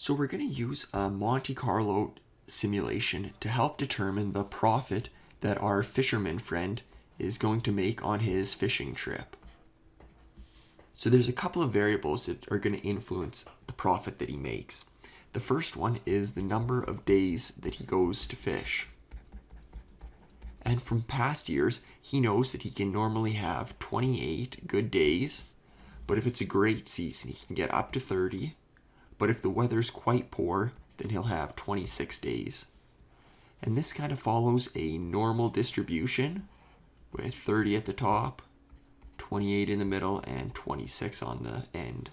So we're going to use a Monte Carlo simulation to help determine the profit that our fisherman friend is going to make on his fishing trip. So there's a couple of variables that are going to influence the profit that he makes. The first one is the number of days that he goes to fish. And from past years, he knows that he can normally have 28 good days, but if it's a great season, he can get up to 30. But if the weather's quite poor, then he'll have 26 days. And this kind of follows a normal distribution with 30 at the top, 28 in the middle, and 26 on the end.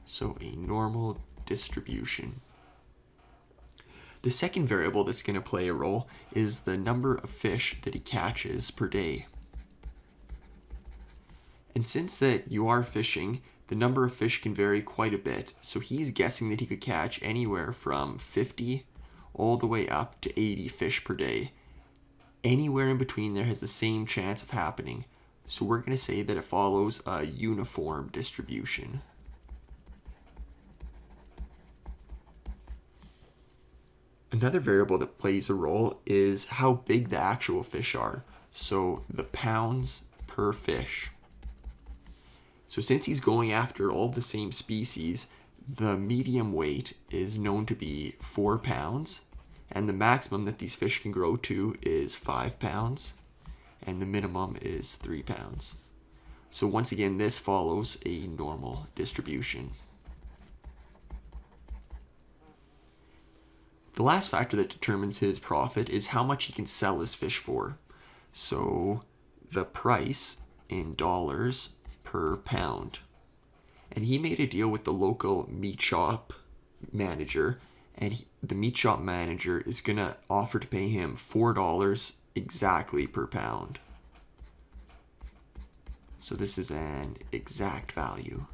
So a normal distribution. The second variable that's going to play a role is the number of fish that he catches per day. And since that you are fishing, the number of fish can vary quite a bit. So he's guessing that he could catch anywhere from 50 all the way up to 80 fish per day. Anywhere in between there has the same chance of happening. So we're going to say that it follows a uniform distribution. Another variable that plays a role is how big the actual fish are. So the pounds per fish. So since he's going after all the same species, the medium weight is known to be 4 pounds, and the maximum that these fish can grow to is 5 pounds, and the minimum is 3 pounds. So once again, this follows a normal distribution. The last factor that determines his profit is how much he can sell his fish for. So the price in dollars per pound. And he made a deal with the local meat shop manager, and the meat shop manager is going to offer to pay him $4 exactly per pound. So this is an exact value.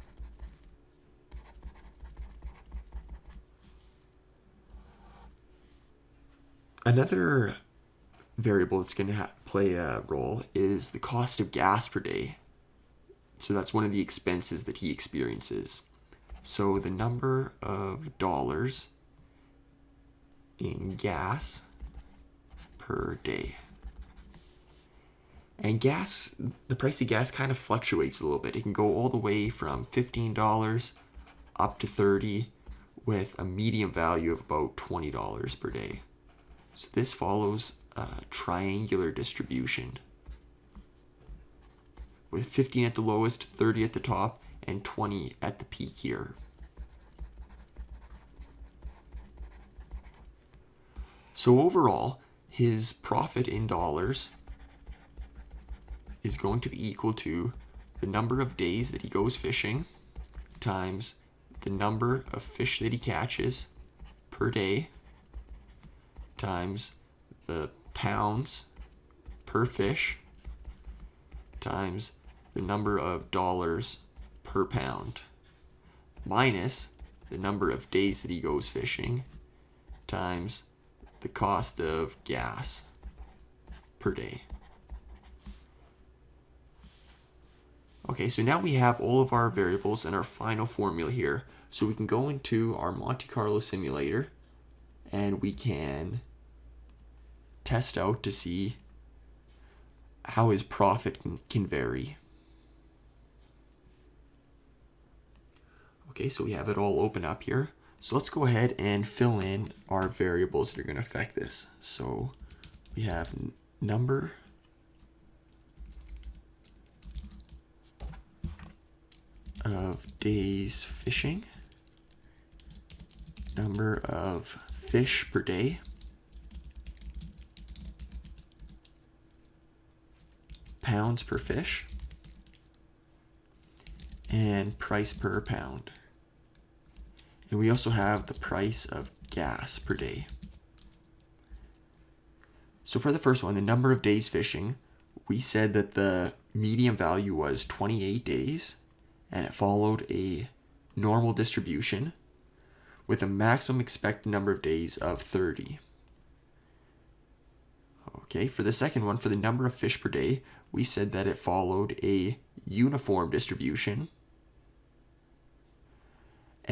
Another variable that's going to play a role is the cost of gas per day. So that's one of the expenses that he experiences. So the number of dollars in gas per day. And gas, the price of gas kind of fluctuates a little bit. It can go all the way from $15 up to $30 with a medium value of about $20 per day. So this follows a triangular distribution, with 15 at the lowest, 30 at the top, and 20 at the peak here. So overall, his profit in dollars is going to be equal to the number of days that he goes fishing times the number of fish that he catches per day times the pounds per fish times the number of dollars per pound minus the number of days that he goes fishing times the cost of gas per day. Okay, so now we have all of our variables and our final formula here. So we can go into our Monte Carlo simulator and we can test out to see how his profit can vary. Okay, so we have it all open up here. So let's go ahead and fill in our variables that are going to affect this. So we have number of days fishing, number of fish per day, pounds per fish, and price per pound. And we also have the price of gas per day. So for the first one, the number of days fishing, we said that the median value was 28 days, and it followed a normal distribution with a maximum expected number of days of 30. Okay, for the second one, for the number of fish per day, we said that it followed a uniform distribution.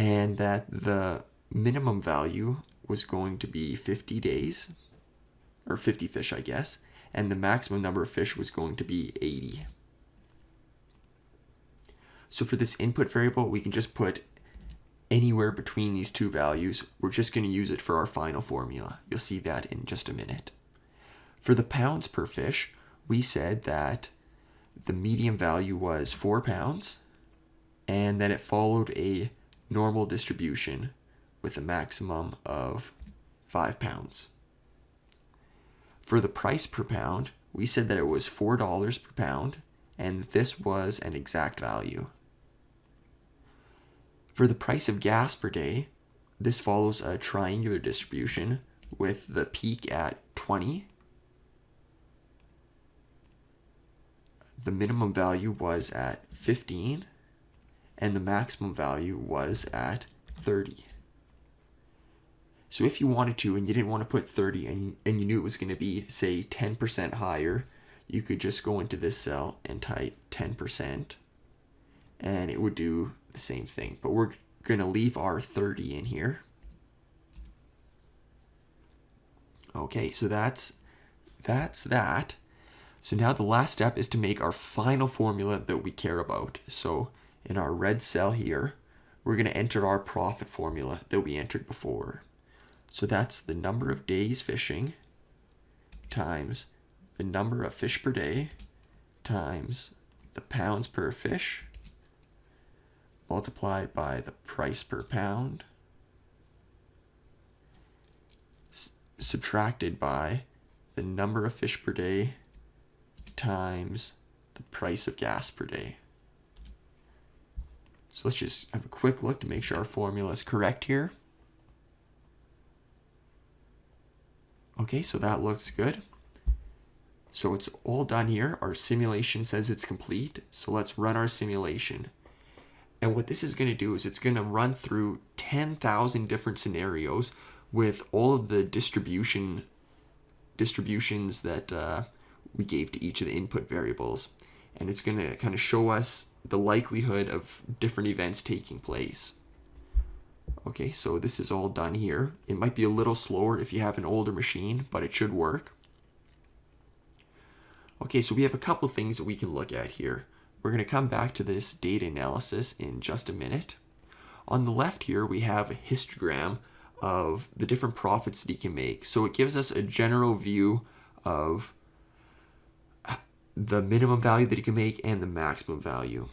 and that the minimum value was going to be 50 days, or 50 fish, I guess, and the maximum number of fish was going to be 80. So for this input variable, we can just put anywhere between these two values. We're just going to use it for our final formula. You'll see that in just a minute. For the pounds per fish, we said that the median value was 4 pounds, and that it followed a normal distribution with a maximum of 5 pounds. For the price per pound, we said that it was $4 per pound, and this was an exact value. For the price of gas per day, this follows a triangular distribution with the peak at 20. The minimum value was at 15, and the maximum value was at 30. So if you wanted to and you didn't want to put 30 and you knew it was going to be, say, 10% higher, you could just go into this cell and type 10%, and it would do the same thing. But we're going to leave our 30 in here. Okay, so that's that. So now the last step is to make our final formula that we care about. So in our red cell here, we're going to enter our profit formula that we entered before. So that's the number of days fishing times the number of fish per day times the pounds per fish multiplied by the price per pound subtracted by the number of fish per day times the price of gas per day. So let's just have a quick look to make sure our formula is correct here. Okay, so that looks good. So it's all done here. Our simulation says it's complete. So let's run our simulation. And what this is going to do is it's going to run through 10,000 different scenarios with all of the distributions that we gave to each of the input variables. And it's going to kind of show us the likelihood of different events taking place. Okay, so this is all done here. It might be a little slower if you have an older machine, but it should work. Okay, so we have a couple things that we can look at here. We're going to come back to this data analysis in just a minute. On the left here, we have a histogram of the different profits that he can make. So it gives us a general view of the minimum value that he can make and the maximum value.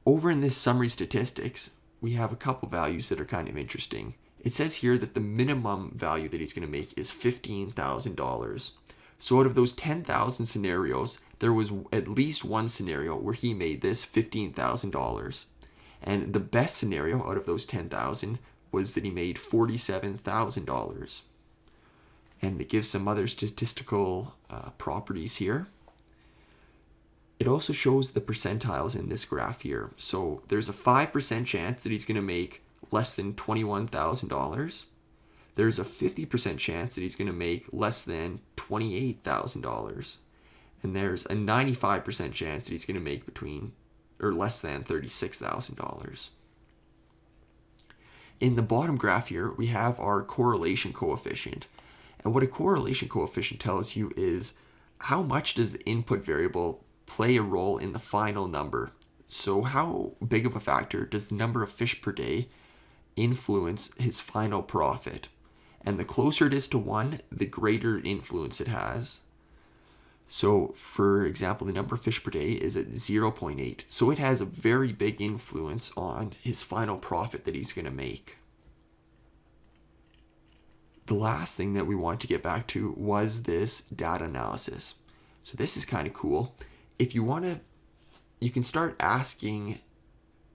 Over in this summary statistics, we have a couple values that are kind of interesting. It says here that the minimum value that he's going to make is $15,000. So out of those 10,000 scenarios, there was at least one scenario where he made this $15,000. And the best scenario out of those 10,000 was that he made $47,000. And it gives some other statistical properties here. It also shows the percentiles in this graph here. So there's a 5% chance that he's going to make less than $21,000. There's a 50% chance that he's going to make less than $28,000. And there's a 95% chance that he's going to make between or less than $36,000. In the bottom graph here, we have our correlation coefficient. And what a correlation coefficient tells you is how much does the input variable play a role in the final number. So how big of a factor does the number of fish per day influence his final profit? And the closer it is to 1, the greater influence it has. So for example, the number of fish per day is at 0.8. So it has a very big influence on his final profit that he's going to make. The last thing that we want to get back to was this data analysis. So this is kind of cool. If you want to, you can start asking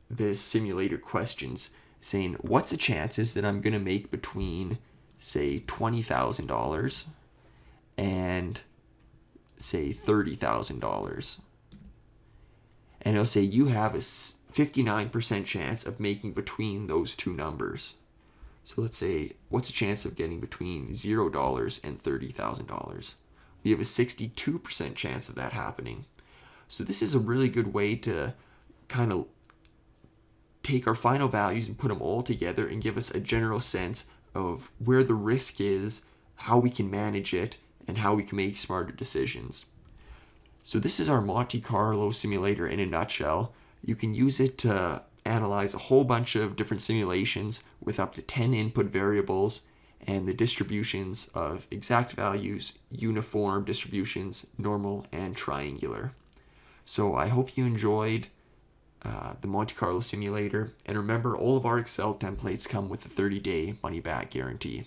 this simulator questions saying, what's the chances that I'm going to make between, say, $20,000 and, say, $30,000? And it'll say you have a 59% chance of making between those two numbers. So let's say, what's the chance of getting between $0 and $30,000? We have a 62% chance of that happening. So this is a really good way to kind of take our final values and put them all together and give us a general sense of where the risk is, how we can manage it, and how we can make smarter decisions. So this is our Monte Carlo simulator in a nutshell. You can use it to analyze a whole bunch of different simulations with up to 10 input variables and the distributions of exact values, uniform distributions, normal, and triangular. So I hope you enjoyed the Monte Carlo simulator, and remember, all of our Excel templates come with a 30-day money-back guarantee.